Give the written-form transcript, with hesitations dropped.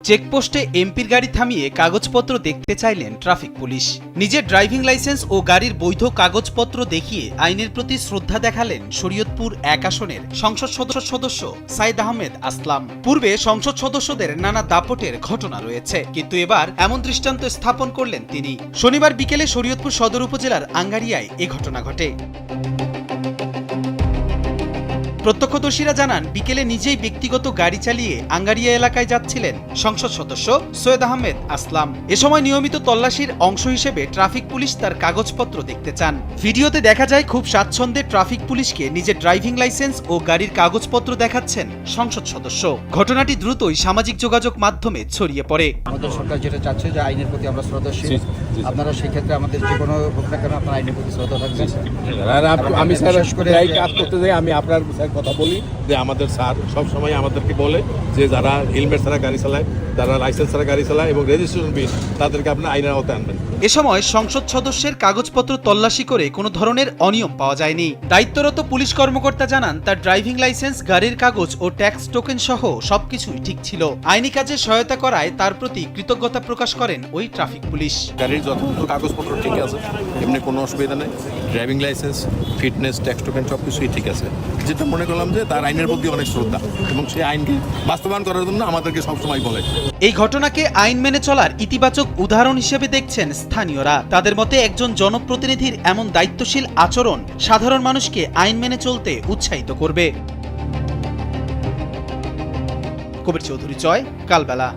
চেকপোস্টে এমপির গাড়ি থামিয়ে কাগজপত্র দেখতে চাইলেন ট্রাফিক পুলিশ। নিজের ড্রাইভিং লাইসেন্স ও গাড়ির বৈধ কাগজপত্র দেখিয়ে আইনের প্রতি শ্রদ্ধা দেখালেন শরীয়তপুর ১ আসনের সংসদ সদস্য সাইদ আহমেদ আসলাম। পূর্বে সংসদ সদস্যদের নানা দাপটের ঘটনা রয়েছে, কিন্তু এবার এমন দৃষ্টান্ত স্থাপন করলেন তিনি। শনিবার বিকেলে শরীয়তপুর সদর উপজেলার আঙ্গারিয়ায় এ ঘটনা ঘটে। প্রত্যক্ষদর্শীরা জানান, বিকেলে নিজেই ব্যক্তিগত গাড়ি চালিয়ে আঙ্গারিয়া এলাকায় যাচ্ছিলেন সংসদ সদস্য সৈয়দ আহমেদ আসলাম। এ সময় নিয়মিত তল্লাশির অংশ হিসেবে ট্রাফিক পুলিশ তার কাগজপত্র দেখতে চান। ভিডিওতে দেখা যায় খুব স্বাচ্ছন্দ্যে ট্রাফিক পুলিশকে নিজের ড্রাইভিং লাইসেন্স ও গাড়ির কাগজপত্র দেখাচ্ছেন সংসদ সদস্য। ঘটনাটি দ্রুতই সামাজিক যোগাযোগ মাধ্যমে ছড়িয়ে পড়ে। আমাদের সরকার যেটা চাচ্ছে যে আইনের প্রতি আমরা শ্রদ্ধাশীল, আপনারা সেই ক্ষেত্রে আমাদের যে কোনো হোক না কেন আপনার আইনের প্রতি শ্রদ্ধা থাকবেন। আমি স্যার কাজ করতে যাই, আমি আপনার কথা বলি যে আমাদের স্যার সবসময় আমাদেরকে বলে যে যারা হেলমেট ছাড়া গাড়ি চালায়, যারা লাইসেন্স ছাড়া গাড়ি চালায় এবং রেজিস্ট্রেশন বিল, তাদেরকে আপনার আইনের আওতায় আনবেন। এ সময় সংসদ সদস্যের কাগজপত্র তল্লাশি করে কোনো ধরনের অনিয়ম পাওয়া যায়নি। দায়িত্বরত পুলিশ কর্মকর্তা জানান, তার ড্রাইভিং লাইসেন্স, গাড়ির কাগজ ও ট্যাক্স টোকেন সহ সবকিছুই ঠিক ছিল। আইনি কাজে সহায়তা করায় তার প্রতি কৃতজ্ঞতা প্রকাশ করেন ওই ট্রাফিক পুলিশ। গাড়ির যথাযথ কাগজপত্র ঠিক আছে, এমনি কোনো অসুবিধা নেই। Driving licence, fitness, tax token সব কিছুই ঠিক আছে। যেটা মনে করলাম যে তার আইনের প্রতি অনেক শ্রদ্ধা এবং সেই আইনকে বাস্তবায়ন করার জন্য আমাদেরকে সবসময় বলে। এই ঘটনাকে আইন মেনে চলার ইতিবাচক উদাহরণ হিসেবে দেখছেন স্থানীয়রা। তাদের মতে একজন জনপ্রতিনিধির এমন দায়িত্বশীল আচরণ সাধারণ মানুষকে আইন মেনে চলতে উৎসাহিত করবে। কবির চৌধুরী, কালবেলা।